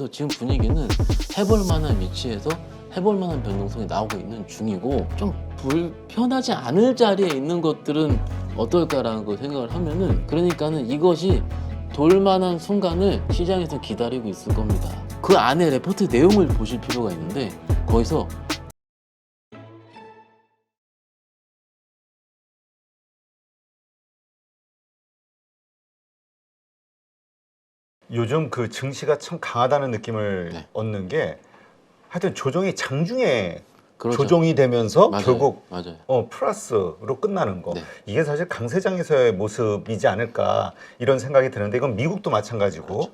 그래서 지금 분위기는 해볼 만한 위치에서 해볼 만한 변동성이 나오고 있는 중이고, 좀 불편하지 않을 자리에 있는 것들은 어떨까라는 거 생각을 하면은, 그러니까는 이것이 돌만한 순간을 시장에서 기다리고 있을 겁니다. 그 안에 레포트 내용을 보실 필요가 있는데, 거기서 요즘 그 증시가 참 강하다는 느낌을 네. 얻는 게, 하여튼 조정이 장중에 그렇죠. 조정이 되면서 맞아요. 결국 맞아요. 플러스로 끝나는 거. 네. 이게 사실 강세장에서의 모습이지 않을까 이런 생각이 드는데, 이건 미국도 마찬가지고. 그렇죠.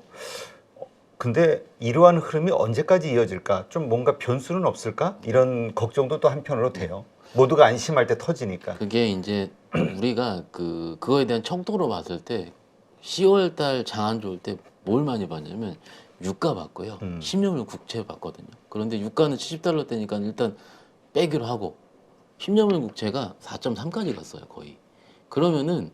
근데 이러한 흐름이 언제까지 이어질까? 좀 뭔가 변수는 없을까? 이런 걱정도 또 한편으로 돼요. 모두가 안심할 때 터지니까. 그게 이제 우리가 그거에 대한 척도로 봤을 때 10월 달 장 안 좋을 때 뭘 많이 봤냐면 유가 봤고요. 10년물 국채 봤거든요. 그런데 유가는 70달러 대니까 일단 빼기로 하고 10년물 국채가 4.3까지 갔어요, 거의. 그러면은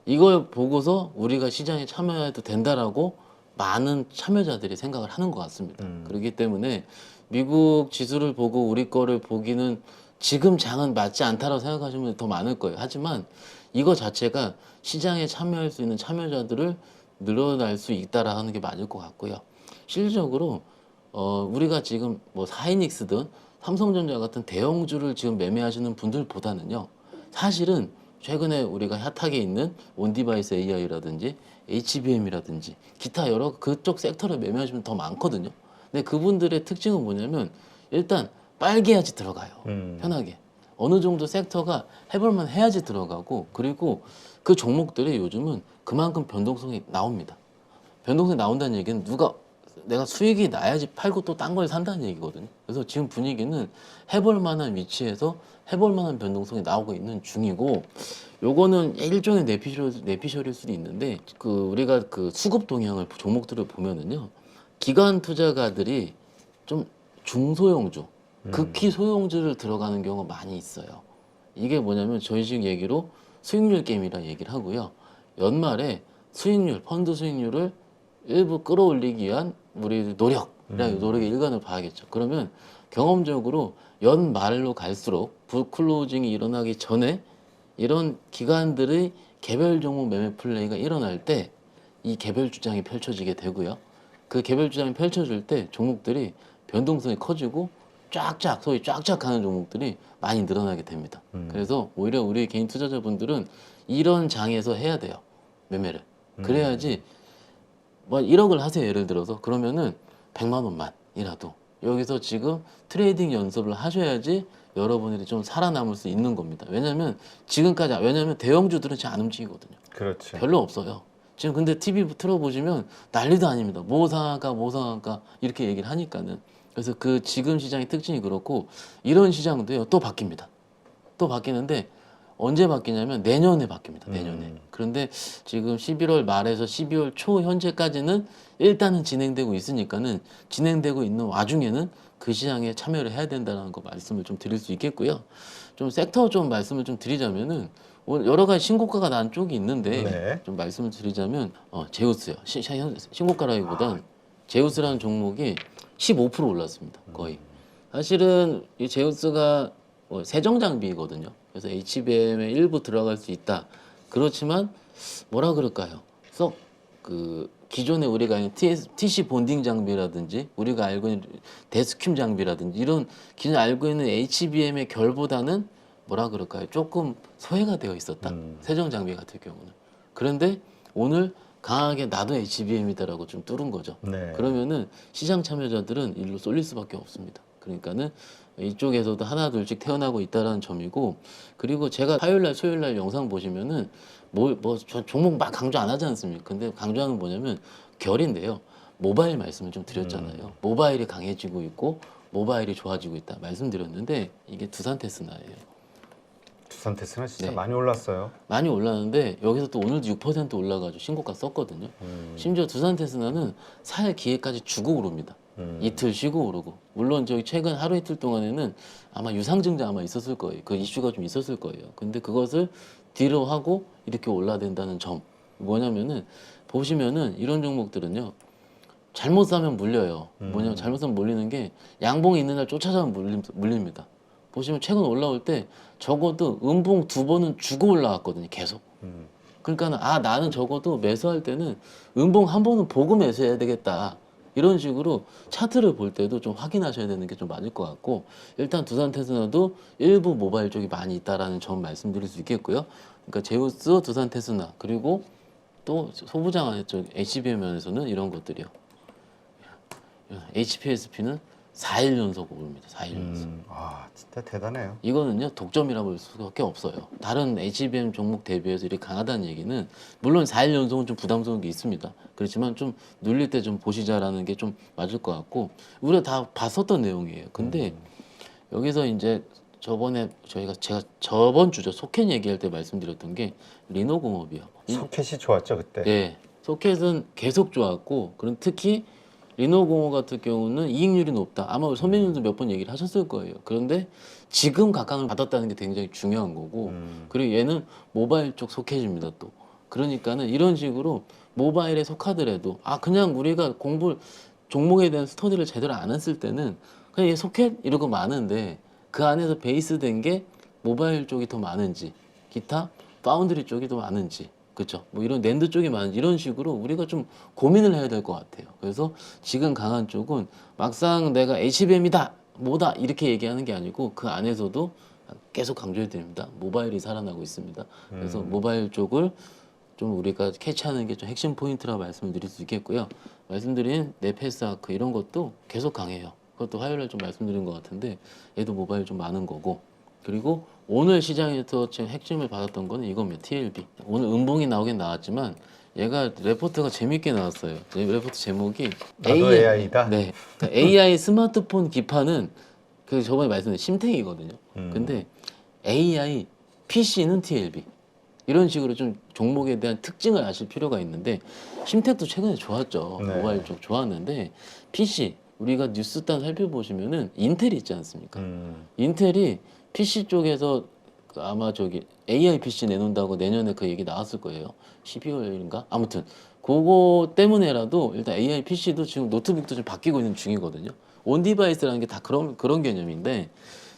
이걸 보고서 우리가 시장에 참여해도 된다라고 많은 참여자들이 생각을 하는 것 같습니다. 그렇기 때문에 미국 지수를 보고 우리 거를 보기는 지금 장은 맞지 않다라고 생각하시면 더 많을 거예요. 하지만 이거 자체가 시장에 참여할 수 있는 참여자들을 늘어날 수 있다라 하는 게 맞을 것 같고요. 실질적으로 우리가 지금 뭐 하이닉스든 삼성전자 같은 대형주를 지금 매매하시는 분들보다는요, 사실은 최근에 우리가 핫하게 있는 온디바이스 AI라든지 HBM이라든지 기타 여러 그쪽 섹터를 매매하시면 더 많거든요. 근데 그분들의 특징은 뭐냐면 일단 빨개야지 들어가요. 편하게. 어느 정도 섹터가 해볼만 해야지 들어가고, 그리고 그 종목들이 요즘은 그만큼 변동성이 나옵니다. 변동성이 나온다는 얘기는 내가 수익이 나야지 팔고 또 딴 걸 산다는 얘기거든요. 그래서 지금 분위기는 해볼 만한 위치에서 해볼 만한 변동성이 나오고 있는 중이고, 요거는 일종의 내피셜일 수도 있는데, 우리가 그 수급 동향을 종목들을 보면은요, 기관 투자가들이 좀 중소형주, 극히 소형주를 들어가는 경우가 많이 있어요. 이게 뭐냐면 저희 식 얘기로 수익률 게임이라 얘기를 하고요. 연말에 수익률, 펀드 수익률을 일부 끌어올리기 위한 우리 노력의 일관을 봐야겠죠. 그러면 경험적으로 연말로 갈수록 불클로징이 일어나기 전에 이런 기관들의 개별 종목 매매 플레이가 일어날 때 이 개별 주장이 펼쳐지게 되고요. 그 개별 주장이 펼쳐질 때 종목들이 변동성이 커지고 소위 쫙쫙 가는 종목들이 많이 늘어나게 됩니다. 그래서 오히려 우리 개인 투자자분들은 이런 장에서 해야 돼요. 매매를. 그래야지 뭐 1억을 하세요, 예를 들어서. 그러면은 100만 원만이라도 여기서 지금 트레이딩 연습을 하셔야지 여러분들이 좀 살아남을 수 있는 겁니다. 왜냐면 대형주들은 잘 안 움직이거든요. 그렇죠. 별로 없어요. 지금 근데 TV 틀어보시면 난리도 아닙니다. 뭐 상할까 이렇게 얘기를 하니까는. 그래서 그 지금 시장의 특징이 그렇고, 이런 시장도요 또 바뀝니다. 또 바뀌는데 언제 바뀌냐면 내년에 바뀝니다. 내년에. 그런데 지금 11월 말에서 12월 초 현재까지는 일단은 진행되고 있으니까는, 진행되고 있는 와중에는 그 시장에 참여를 해야 된다는 거 말씀을 좀 드릴 수 있겠고요. 좀 섹터 좀 말씀을 좀 드리자면은 오늘 여러 가지 신고가가 난 쪽이 있는데, 네. 좀 말씀을 드리자면 제우스요. 신고가라기보단 제우스라는 종목이 15% 올랐습니다. 거의. 사실은 이 제우스가 세정 장비거든요. 그래서 HBM에 일부 들어갈 수 있다. 그렇지만 뭐라 그럴까요? 썩 기존에 우리가 아는 TC 본딩 장비라든지 우리가 알고 있는 데스큐 장비라든지 이런 기존에 알고 있는 HBM의 결보다는 뭐라 그럴까요? 조금 소외가 되어 있었다. 세정 장비 같은 경우는. 그런데 오늘 강하게 나도 HBM이다라고 좀 뚫은 거죠. 네. 그러면은 시장 참여자들은 일로 쏠릴 수밖에 없습니다. 그러니까는 이쪽에서도 하나 둘씩 태어나고 있다라는 점이고, 그리고 제가 화요일날 수요일날 영상 보시면은 저 종목 막 강조 안 하지 않습니까? 근데 강조하는 건 뭐냐면 결인데요. 모바일 말씀을 좀 드렸잖아요. 모바일이 강해지고 있고 모바일이 좋아지고 있다 말씀드렸는데, 이게 두산 테스나예요. 두산 테스나 진짜 네. 많이 올랐어요. 많이 올랐는데 여기서 또 오늘도 6% 올라가지고 신고가 썼거든요. 심지어 두산 테스나는 살 기회까지 주고 오릅니다. 이틀 쉬고 오르고. 물론 저기 최근 하루 이틀 동안에는 아마 유상증자 아마 있었을 거예요. 그 이슈가 좀 있었을 거예요. 근데 그것을 뒤로 하고 이렇게 올라야 된다는 점. 뭐냐면은 보시면은 이런 종목들은요. 잘못 사면 물려요. 뭐냐면 잘못 사면 물리는 게 양봉이 있는 날 쫓아가면 물립니다. 보시면 최근 올라올 때 적어도 음봉 2번은 주고 올라왔거든요. 계속. 그러니까 나는 적어도 매수할 때는 음봉 1번은 보고 매수해야 되겠다. 이런 식으로 차트를 볼 때도 좀 확인하셔야 되는 게 좀 맞을 것 같고, 일단 두산 테스나도 일부 모바일 쪽이 많이 있다라는 점 말씀드릴 수 있겠고요. 그러니까 제우스, 두산 테스나, 그리고 또 소부장 쪽 HBM 면에서는 이런 것들이요. HPSP는 4일 연속 오릅니다. 4일 연속. 진짜 대단해요. 이거는요 독점이라고 볼 수밖에 없어요. 다른 HBM 종목 대비해서 이렇게 강하다는 얘기는, 물론 4일 연속은 좀 부담스러운 게 있습니다. 그렇지만 좀 눌릴 때 좀 보시자라는 게 좀 맞을 것 같고, 우리가 다 봤었던 내용이에요. 근데 여기서 이제 제가 저번 주죠, 소켓 얘기할 때 말씀드렸던 게 리노공업이요. 소켓이 좋았죠 그때. 네, 소켓은 계속 좋았고, 그럼 특히 리노공업 같은 경우는 이익률이 높다. 아마 선배님도 몇 번 얘기를 하셨을 거예요. 그런데 지금 각광을 받았다는 게 굉장히 중요한 거고, 그리고 얘는 모바일 쪽 소켓입니다 또. 그러니까는 이런 식으로 모바일에 속하더라도 그냥 우리가 종목에 대한 스터디를 제대로 안 했을 때는 그냥 얘 소켓 이러고 많은데, 그 안에서 베이스된 게 모바일 쪽이 더 많은지, 기타 파운드리 쪽이 더 많은지, 그렇죠. 뭐 이런 낸드 쪽이 많은지, 이런 식으로 우리가 좀 고민을 해야 될 것 같아요. 그래서 지금 강한 쪽은 막상 내가 HBM이다 뭐다 이렇게 얘기하는 게 아니고, 그 안에서도 계속 강조해야 됩니다. 모바일이 살아나고 있습니다. 그래서 모바일 쪽을 좀 우리가 캐치하는 게 좀 핵심 포인트라고 말씀을 드릴 수 있겠고요. 말씀드린 네페스아크 이런 것도 계속 강해요. 그것도 화요일에 좀 말씀드린 것 같은데, 얘도 모바일 좀 많은 거고, 그리고 오늘 시장에서 지금 핵심을 받았던 거는 이겁니다. TLB. 오늘 음봉이 나오긴 나왔지만 얘가 레포트가 재밌게 나왔어요. 레포트 제목이 나도 AI다. 네. 그러니까 AI 스마트폰 기판은 그 저번에 말씀드린 심택이거든요. 근데 AI PC는 TLB. 이런 식으로 좀 종목에 대한 특징을 아실 필요가 있는데, 심택도 최근에 좋았죠. 네. 모바일 쪽 좋았는데, PC 우리가 뉴스단 살펴보시면은 인텔이 있지 않습니까? 인텔이 PC 쪽에서 아마 AI PC 내놓는다고 내년에 그 얘기 나왔을 거예요. 12월인가? 아무튼 그거 때문에라도 일단 AI PC도 지금 노트북도 좀 바뀌고 있는 중이거든요. 온 디바이스라는 게 다 그런 개념인데,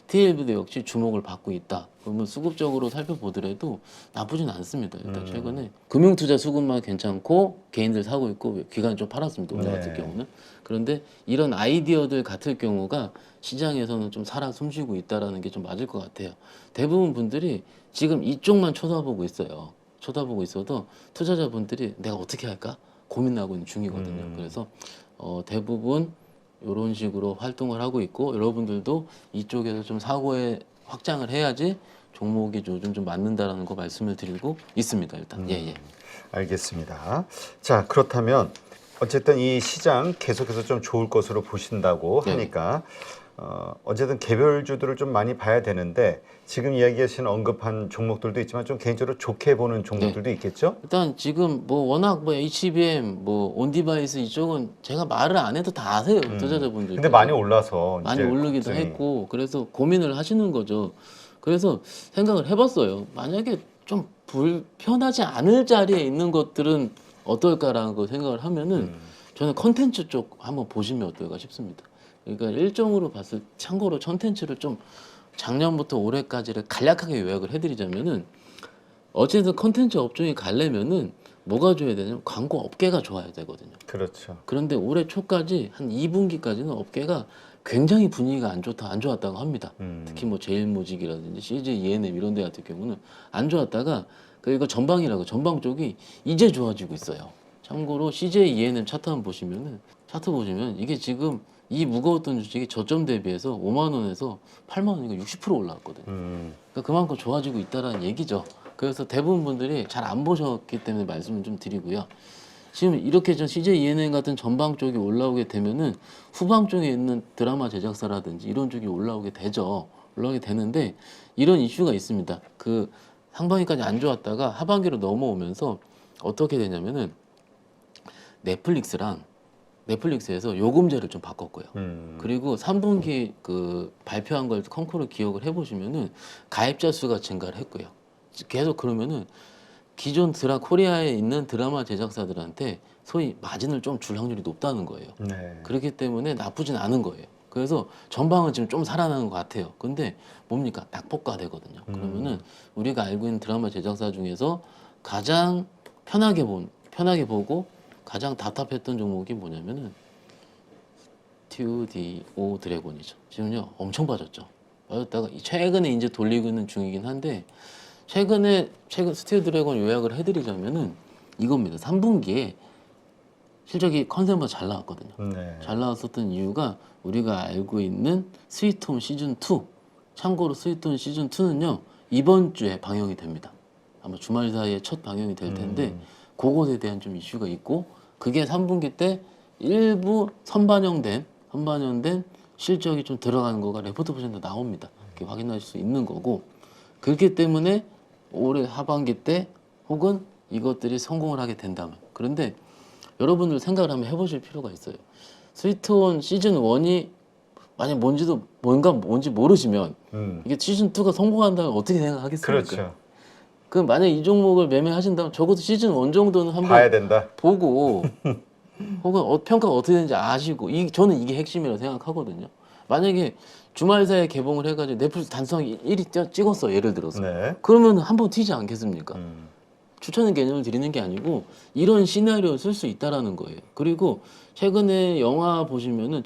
TLB도 역시 주목을 받고 있다. 그러면 수급적으로 살펴보더라도 나쁘진 않습니다. 일단 최근에 금융투자 수급만 괜찮고 개인들 사고 있고, 기관 좀 팔았습니다. 오늘 같은 경우는. 그런데 이런 아이디어들 같을 경우가 시장에서는 좀 살아 숨쉬고 있다라는 게 좀 맞을 것 같아요. 대부분 분들이 지금 이쪽만 쳐다보고 있어요. 쳐다보고 있어도 투자자분들이 내가 어떻게 할까 고민하고 있는 중이거든요. 그래서 대부분 이런 식으로 활동을 하고 있고, 여러분들도 이쪽에서 좀 사고에 확장을 해야지 종목이 요즘 좀 맞는다라는 거 말씀을 드리고 있습니다. 일단 예. 알겠습니다. 자, 그렇다면 어쨌든 이 시장 계속해서 좀 좋을 것으로 보신다고 네. 하니까 어쨌든 개별주들을 좀 많이 봐야 되는데, 지금 이야기하신 언급한 종목들도 있지만 좀 개인적으로 좋게 보는 종목들도 있겠죠? 일단 지금 뭐 워낙 뭐 HBM 뭐 온디바이스 이쪽은 제가 말을 안 해도 다 아세요. 투자자분들. 근데 많이 올라서 많이 이제 오르기도 걱정이- 했고, 그래서 고민을 하시는 거죠. 그래서 생각을 해봤어요. 만약에 좀 불편하지 않을 자리에 있는 것들은 어떨까라는 거 생각을 하면은 저는 컨텐츠 쪽 한번 보시면 어떨까 싶습니다. 그러니까 일종으로 봤을, 참고로 컨텐츠를 좀 작년부터 올해까지를 간략하게 요약을 해드리자면은, 어쨌든 컨텐츠 업종이 가려면은 뭐가 줘야 되냐면 광고 업계가 좋아야 되거든요. 그렇죠. 그런데 올해 초까지 한 2분기까지는 업계가 굉장히 분위기가 안 좋았다고 합니다. 특히 뭐 제일모직이라든지 CJ ENM 이런 데 같은 경우는 안 좋았다가, 이거 전방 쪽이 이제 좋아지고 있어요. 참고로 CJ ENM 차트 한번 보시면은, 이게 지금 이 무거웠던 주식이 저점 대비해서 5만 원에서 8만 원이니까 60% 올라왔거든요. 그러니까 그만큼 좋아지고 있다라는 얘기죠. 그래서 대부분 분들이 잘 안 보셨기 때문에 말씀을 좀 드리고요. 지금 이렇게 전 CJ ENM 같은 전방 쪽이 올라오게 되면은 후방 쪽에 있는 드라마 제작사라든지 이런 쪽이 올라오게 되는데, 이런 이슈가 있습니다. 그 상반기까지 안 좋았다가 하반기로 넘어오면서 어떻게 되냐면은 넷플릭스에서 요금제를 좀 바꿨고요. 그리고 3분기 그 발표한 걸 콩쿠르 기억을 해보시면은 가입자 수가 증가를 했고요. 계속 그러면은 기존 코리아에 있는 드라마 제작사들한테 소위 마진을 좀 줄 확률이 높다는 거예요. 네. 그렇기 때문에 나쁘진 않은 거예요. 그래서 전방은 지금 좀 살아나는 것 같아요. 근데 뭡니까? 낙폭과대거든요. 그러면은 우리가 알고 있는 드라마 제작사 중에서 가장 편하게 보고 가장 답답했던 종목이 뭐냐면은 TUDO 드래곤이죠. 지금요 엄청 빠졌죠. 빠졌다가 최근에 이제 돌리고 있는 중이긴 한데 최근 스튜디오 드래곤 요약을 해드리자면은 이겁니다. 3분기에 실적이 컨센보다 잘 나왔거든요. 네. 잘 나왔었던 이유가 우리가 알고 있는 스위트홈 시즌 2. 참고로 스위트홈 시즌 2는요 이번 주에 방영이 됩니다. 아마 주말 사이에 첫 방영이 될 텐데 그것에 대한 좀 이슈가 있고 그게 3분기 때 일부 선반영된 실적이 좀 들어가는 거가 레포트 보시면 나옵니다. 이렇게 확인하실 수 있는 거고 그렇기 때문에 올해 하반기 때 혹은 이것들이 성공을 하게 된다면 그런데 여러분들 생각을 한번 해보실 필요가 있어요. 스위트온 시즌 1이 만약 뭔지 모르시면 이게 시즌 2가 성공한다면 어떻게 생각하겠습니까? 그렇죠. 그럼 만약 이 종목을 매매하신다면 적어도 시즌 1 정도는 한번 봐야 된다. 보고 혹은 평가가 어떻게 되는지 아시고 저는 이게 핵심이라고 생각하거든요. 만약에 주말 사이에 개봉을 해가지고 넷플릭스 단순하게 1위 찍었어 예를 들어서 네. 그러면 한번 튀지 않겠습니까? 추천의 개념을 드리는 게 아니고 이런 시나리오를 쓸 수 있다라는 거예요. 그리고 최근에 영화 보시면은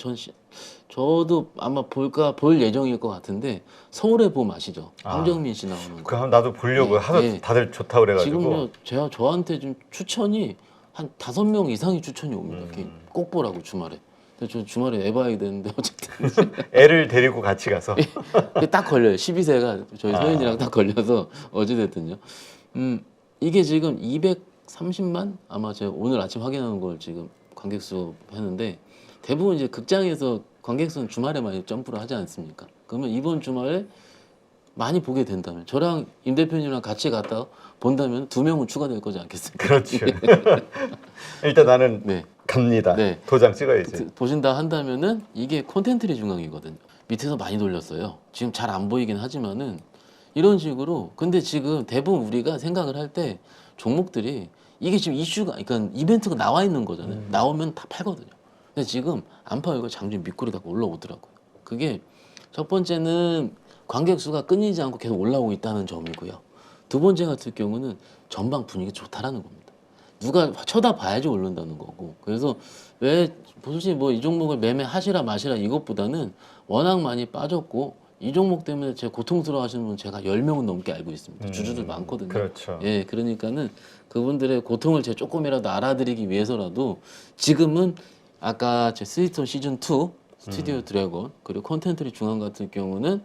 저도 아마 볼 예정일 것 같은데 서울의 봄 아시죠? 황정민 씨 나오는 거. 그럼 나도 보려고 네, 하도 네. 다들 좋다 그래가지고. 지금요 저한테 좀 추천이 한 5명 이상이 추천이 옵니다. 꼭 보라고 주말에. 근데 저 주말에 애 봐야 되는데 어쨌든 애를 데리고 같이 가서. 그게 딱 걸려요. 12세가 저희 서현이랑 딱 걸려서 어찌됐든요. 이게 지금 230만 아마 제가 오늘 아침 확인하는 걸 지금 관객수 했는데 대부분 이제 극장에서 관객수는 주말에 많이 점프를 하지 않습니까? 그러면 이번 주말에 많이 보게 된다면 저랑 임 대표님이랑 같이 갔다 본다면 2명은 추가될 거지 않겠습니까? 그렇죠. 일단 나는 네. 갑니다. 네. 도장 찍어야지. 보신다 한다면은 이게 콘텐츠리 중앙이거든요. 밑에서 많이 돌렸어요. 지금 잘 안 보이긴 하지만은 이런 식으로 근데 지금 대부분 우리가 생각을 할 때 종목들이 이게 지금 이슈가 그러니까 이벤트가 나와 있는 거잖아요. 나오면 다 팔거든요. 근데 지금 안 팔고 장중 밑구리다가 올라오더라고요. 그게 첫 번째는 관객 수가 끊이지 않고 계속 올라오고 있다는 점이고요. 두 번째 같은 경우는 전방 분위기 좋다라는 겁니다. 누가 쳐다봐야지 오른다는 거고. 그래서 왜 솔직히 뭐 이 종목을 매매하시라 마시라 이것보다는 워낙 많이 빠졌고 이 종목 때문에 제가 고통스러워하시는 분 제가 10명은 넘게 알고 있습니다. 주주들 많거든요. 그렇죠. 예, 그러니까는 그분들의 고통을 제가 조금이라도 알아드리기 위해서라도 지금은 아까 제 스위트홈 시즌 2 스튜디오 드래곤 그리고 콘텐츠리 중앙 같은 경우는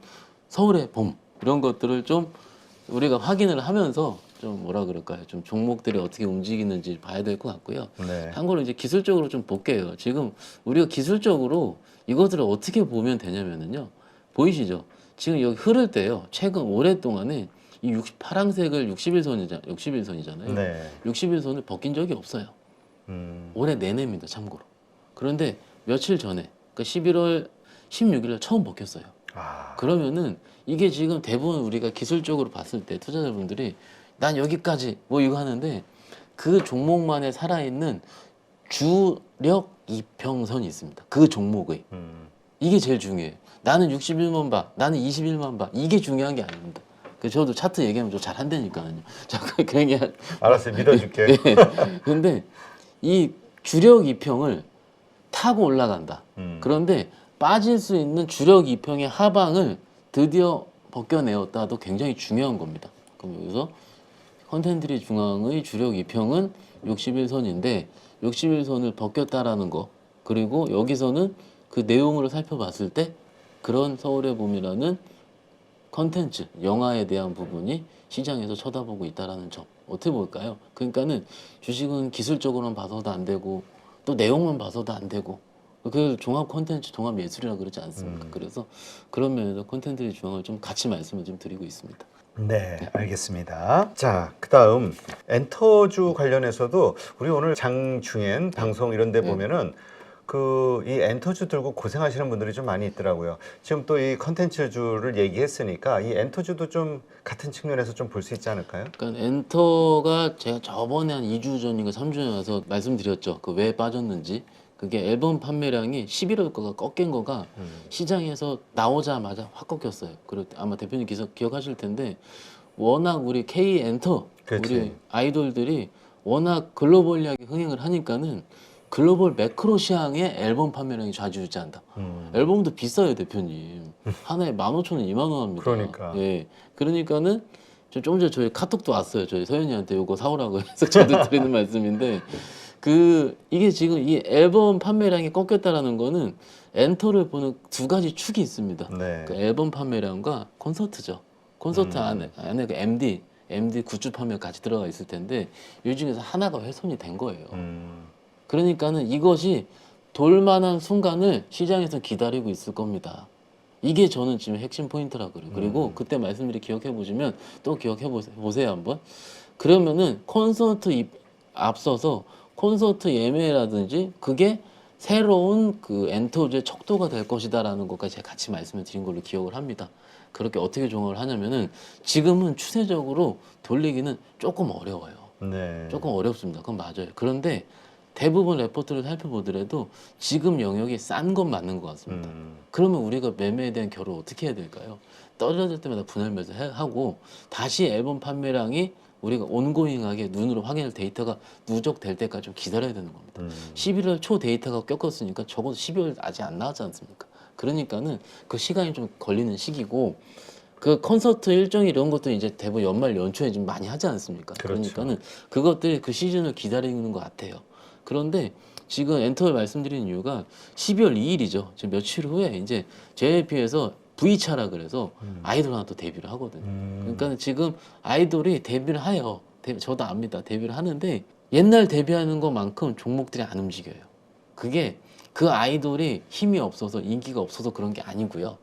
서울의 봄 이런 것들을 좀 우리가 확인을 하면서 좀 뭐라 그럴까요? 좀 종목들이 어떻게 움직이는지 봐야 될 것 같고요. 네. 참고로 이제 기술적으로 좀 볼게요. 지금 우리가 기술적으로 이것들을 어떻게 보면 되냐면은요. 보이시죠? 지금 여기 흐를 때요. 최근 오랫동안에 이 파란색을 60일선이잖아요. 네. 60일선을 벗긴 적이 없어요. 올해 내내입니다. 참고로. 그런데 며칠 전에 그러니까 11월 16일에 처음 벗겼어요. 그러면은 이게 지금 대부분 우리가 기술적으로 봤을 때 투자자분들이 난 여기까지 뭐 이거 하는데 그 종목만에 살아있는 주력 이평선이 있습니다. 그 종목의 이게 제일 중요해요. 나는 61만 봐, 나는 21만 봐. 이게 중요한 게 아닙니다. 그 저도 차트 얘기하면 좀 잘 한다니까요. 잠깐 그 얘기 알았어요. 믿어줄게. 네. 근데 이 주력 이평을 타고 올라간다. 그런데 빠질 수 있는 주력 이평의 하방을 드디어 벗겨내었다도 굉장히 중요한 겁니다. 그럼 여기서 컨텐츠리 중앙의 주력 이평은 61선인데 61선을 벗겼다라는 거 그리고 여기서는 그 내용으로 살펴봤을 때 그런 서울의 봄이라는 컨텐츠, 영화에 대한 부분이 시장에서 쳐다보고 있다라는 점 어떻게 볼까요? 그러니까는 주식은 기술적으로만 봐서도 안 되고 또 내용만 봐서도 안 되고 그 종합 콘텐츠, 종합 예술이라 그러지 않습니까? 그래서 그런 면에서 콘텐츠의 중앙을 좀 같이 말씀을 좀 드리고 있습니다. 네, 알겠습니다. 자, 그다음 엔터주 관련해서도 우리 오늘 장중엔 방송 이런 데 보면은 이 엔터주 들고 고생하시는 분들이 좀 많이 있더라고요. 지금 또 이 컨텐츠주를 얘기했으니까 이 엔터주도 좀 같은 측면에서 좀 볼 수 있지 않을까요? 그러니까 엔터가 제가 저번에 한 2주 전인가 3주 전에 와서 말씀드렸죠. 그 왜 빠졌는지. 그게 앨범 판매량이 11월 거가 꺾인 거가 시장에서 나오자마자 확 꺾였어요. 그리고 아마 대표님 기억하실 텐데 워낙 우리 K 엔터 그렇지. 우리 아이돌들이 워낙 글로벌하게 흥행을 하니까는 글로벌 매크로 시장의 앨범 판매량이 좌지우지한다. 앨범도 비싸요, 대표님. 하나에 15,000원, 2만 원 합니다. 그러니까. 예. 그러니까는 조금 전에 저희 카톡도 왔어요. 저희 서현이한테 요거 사오라고 해서 저도 드리는 말씀인데 이게 지금 이 앨범 판매량이 꺾였다라는 거는 엔터를 보는 두 가지 축이 있습니다. 네. 그 앨범 판매량과 콘서트죠. 콘서트 안에 그 MD 굿즈 판매가 같이 들어가 있을 텐데 이 중에서 하나가 훼손이 된 거예요. 그러니까는 이것이 돌만한 순간을 시장에서 기다리고 있을 겁니다. 이게 저는 지금 핵심 포인트라고 그래요. 그리고 그때 말씀드린 기억해 보시면 또 기억해 보세요 한번. 그러면은 앞서서 콘서트 예매라든지 그게 새로운 그 엔터주의 척도가 될 것이다라는 것까지 제가 같이 말씀을 드린 걸로 기억을 합니다. 그렇게 어떻게 종합을 하냐면은 지금은 추세적으로 돌리기는 조금 어려워요. 네. 조금 어렵습니다. 그건 맞아요. 그런데 대부분 레포트를 살펴보더라도 지금 영역이 싼 건 맞는 것 같습니다. 그러면 우리가 매매에 대한 결을 어떻게 해야 될까요? 떨어질 때마다 분할 매수하고 다시 앨범 판매량이 우리가 온고잉하게 눈으로 확인할 데이터가 누적될 때까지 좀 기다려야 되는 겁니다. 11월 초 데이터가 꺾였으니까 적어도 12월 아직 안 나왔지 않습니까? 그러니까는 그 시간이 좀 걸리는 시기고 그 콘서트 일정이 이런 것도 이제 대부분 연말 연초에 좀 많이 하지 않습니까? 그렇죠. 그러니까는 그것들이 그 시즌을 기다리는 것 같아요. 그런데 지금 엔터를 말씀드리는 이유가 12월 2일이죠. 지금 며칠 후에 이제 JYP에서 V차라 그래서 아이돌 하나 또 데뷔를 하거든요. 그러니까 지금 아이돌이 데뷔를 해요. 저도 압니다. 데뷔를 하는데 옛날 데뷔하는 것만큼 종목들이 안 움직여요. 그게 그 아이돌이 힘이 없어서 인기가 없어서 그런 게 아니고요.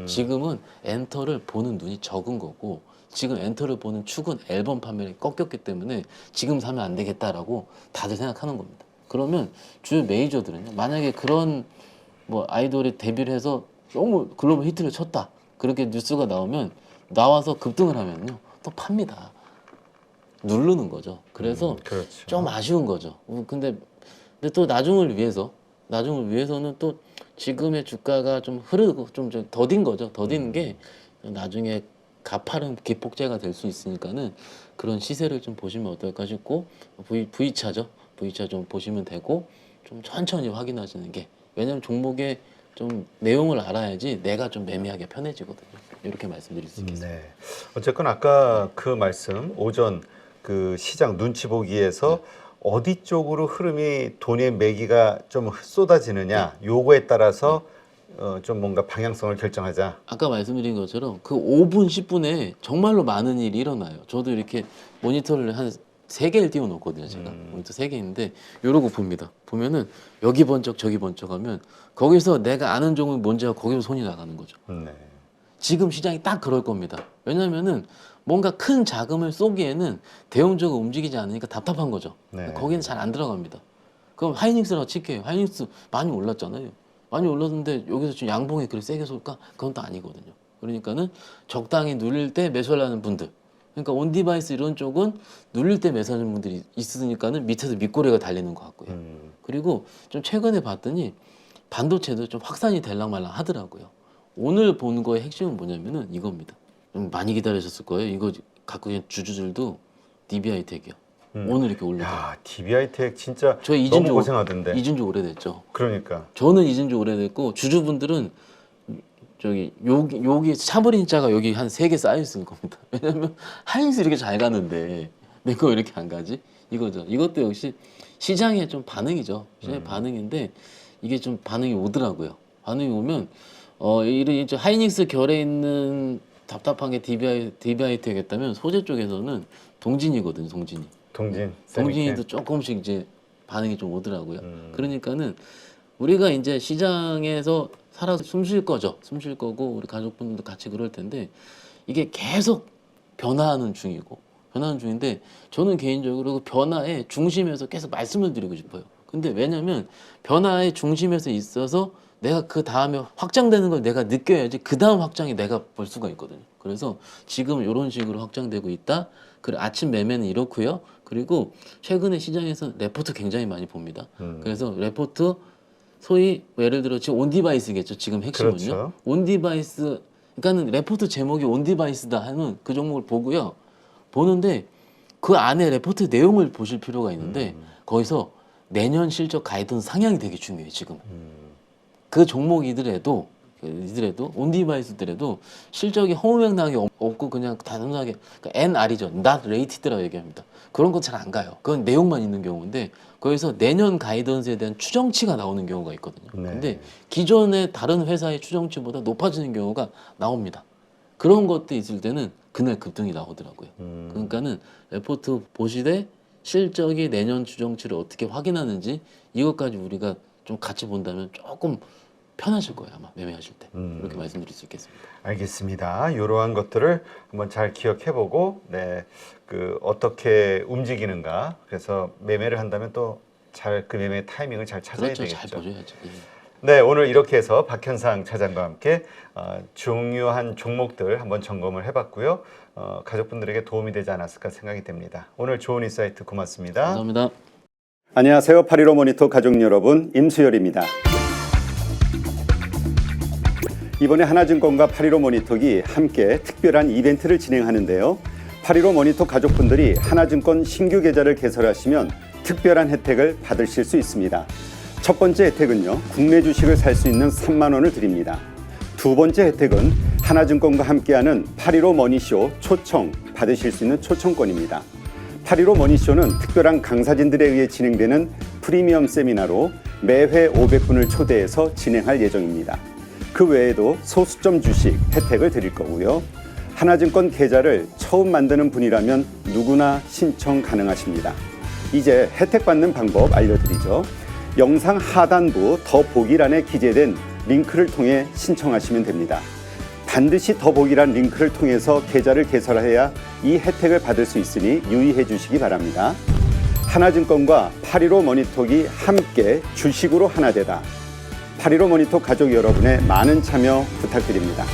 지금은 엔터를 보는 눈이 적은 거고 지금 엔터를 보는 축은 앨범 판매량이 꺾였기 때문에 지금 사면 안 되겠다라고 다들 생각하는 겁니다. 그러면 주요 메이저들은요. 만약에 그런 뭐 아이돌이 데뷔를 해서 너무 글로벌 히트를 쳤다. 그렇게 뉴스가 나와서 급등을 하면요. 또 팝니다. 누르는 거죠. 그래서 그렇죠. 좀 아쉬운 거죠. 근데 또 나중을 위해서는 또 지금의 주가가 좀 흐르고 좀 더딘 거죠. 더딘 게 나중에 가파른 기폭제가 될 수 있으니까는 그런 시세를 좀 보시면 어떨까 싶고 V차죠. V차 좀 보시면 되고 좀 천천히 확인하시는 게 왜냐하면 종목의 좀 내용을 알아야지 내가 좀 매매하기 편해지거든요. 이렇게 말씀드릴 수 있겠습니다. 네. 어쨌건 아까 그 말씀 오전 그 시장 눈치 보기에서 어디 쪽으로 흐름이 돈의 매기가 좀 쏟아지느냐 요거에 따라서 좀 뭔가 방향성을 결정하자. 아까 말씀드린 것처럼 그 5분, 10분에 정말로 많은 일이 일어나요. 저도 이렇게 모니터를 한 3개를 띄워놓거든요. 제가 모니터 3개 있는데 이러고 봅니다. 보면은 여기 번쩍 저기 번쩍 하면 거기서 내가 아는 종목이 뭔지 알고 거기서 손이 나가는 거죠. 네. 지금 시장이 딱 그럴 겁니다. 왜냐면은 뭔가 큰 자금을 쏘기에는 대형적으로 움직이지 않으니까 답답한 거죠. 네. 거기는 잘 안 들어갑니다. 그럼 하이닉스라고 칠게요. 하이닉스 많이 올랐잖아요. 많이 올랐는데 여기서 지금 양봉에 그렇게 세게 쏠까? 그건 또 아니거든요. 그러니까는 적당히 눌릴 때 매수하려는 분들. 그러니까 온디바이스 이런 쪽은 눌릴 때 매수하는 분들이 있으니까는 밑에서 밑꼬리가 달리는 것 같고요. 그리고 좀 최근에 봤더니 반도체도 좀 확산이 될랑말랑 하더라고요. 오늘 본 거의 핵심은 뭐냐면은 이겁니다. 좀 많이 기다리셨을 거예요. 이거 갖고 있는 주주들도 DB하이텍이요. 오늘 이렇게 올라가. 야, DB하이텍 진짜 저 너무 고생하던데. 이준주 오래됐죠. 그러니까. 저는 이준주 오래됐고 주주분들은 저기 여기 차브린자가 여기 한 3개 쌓여 있을 겁니다. 왜냐면 하이닉스 이렇게 잘 가는데 내가 왜 이렇게 안 가지? 이거죠. 이것도 역시 시장의 좀 반응이죠. 시장의 반응인데 이게 좀 반응이 오더라고요. 반응이 오면 이런 이제 하이닉스 결에 있는 답답한 게 DB하이텍이었다면 소재 쪽에서는 동진이거든요. 동진이도 조금씩 이제 반응이 좀 오더라고요. 그러니까는 우리가 이제 시장에서 살아서 숨 쉴 거죠. 숨 쉴 거고 우리 가족분들도 같이 그럴 텐데 이게 계속 변화하는 중인데 저는 개인적으로 그 변화의 중심에서 계속 말씀을 드리고 싶어요. 근데 왜냐면 변화의 중심에서 있어서 내가 그 다음에 확장되는 걸 내가 느껴야지 그 다음 확장이 내가 볼 수가 있거든요. 그래서 지금 이런 식으로 확장되고 있다. 그리고 아침 매매는 이렇고요. 그리고 최근에 시장에서 레포트 굉장히 많이 봅니다. 그래서 레포트 소위 예를 들어 지금 온디바이스겠죠. 지금 핵심은요. 그렇죠. 온디바이스 그러니까는 레포트 제목이 온디바이스다 하는 그 종목을 보고요. 보는데 그 안에 레포트 내용을 보실 필요가 있는데 거기서 내년 실적 가이던스 상향이 되게 중요해요. 지금 그 종목이더라도 온디바이스들에도 실적이 허무맹랑하게 없고 그냥 단순하게 그러니까 NR이죠. Not Rated라고 얘기합니다. 그런 건 잘 안 가요. 그건 내용만 있는 경우인데 거기서 내년 가이던스에 대한 추정치가 나오는 경우가 있거든요. 네. 근데 기존의 다른 회사의 추정치보다 높아지는 경우가 나옵니다. 그런 것도 있을 때는 그날 급등이 나오더라고요. 그러니까는 레포트 보시되 실적이 내년 추정치를 어떻게 확인하는지 이것까지 우리가 좀 같이 본다면 조금 편하실 거예요. 아마 매매하실 때. 그렇게 말씀드릴 수 있겠습니다. 알겠습니다. 이러한 것들을 한번 잘 기억해보고 그 어떻게 움직이는가 그래서 매매를 한다면 또 잘 그 매매 타이밍을 잘 찾아야 그렇죠. 되겠죠. 잘 보셔야죠. 예. 네, 오늘 이렇게 해서 박현상 차장과 함께 중요한 종목들 한번 점검을 해봤고요. 가족분들에게 도움이 되지 않았을까 생각이 됩니다. 오늘 좋은 인사이트 고맙습니다. 감사합니다. 안녕하세요. 8.15 모니터 가족 여러분, 임수열입니다. 이번에 하나증권과 8.15 모니터기 함께 특별한 이벤트를 진행하는데요. 8.15 모니터 가족분들이 하나증권 신규 계좌를 개설하시면 특별한 혜택을 받으실 수 있습니다. 첫 번째 혜택은요, 국내 주식을 살 수 있는 3만 원을 드립니다. 두 번째 혜택은 하나증권과 함께하는 8.15 머니쇼 초청 받으실 수 있는 초청권입니다. 8.15 머니쇼는 특별한 강사진들에 의해 진행되는 프리미엄 세미나로 매회 500분을 초대해서 진행할 예정입니다. 그 외에도 소수점 주식 혜택을 드릴 거고요. 하나증권 계좌를 처음 만드는 분이라면 누구나 신청 가능하십니다. 이제 혜택 받는 방법 알려드리죠. 영상 하단부 더보기란에 기재된 링크를 통해 신청하시면 됩니다. 반드시 더보기란 링크를 통해서 계좌를 개설해야 이 혜택을 받을 수 있으니 유의해 주시기 바랍니다. 하나증권과 8.15 모니터기 함께 주식으로 하나 되다. 8.15 모니터 가족 여러분의 많은 참여 부탁드립니다.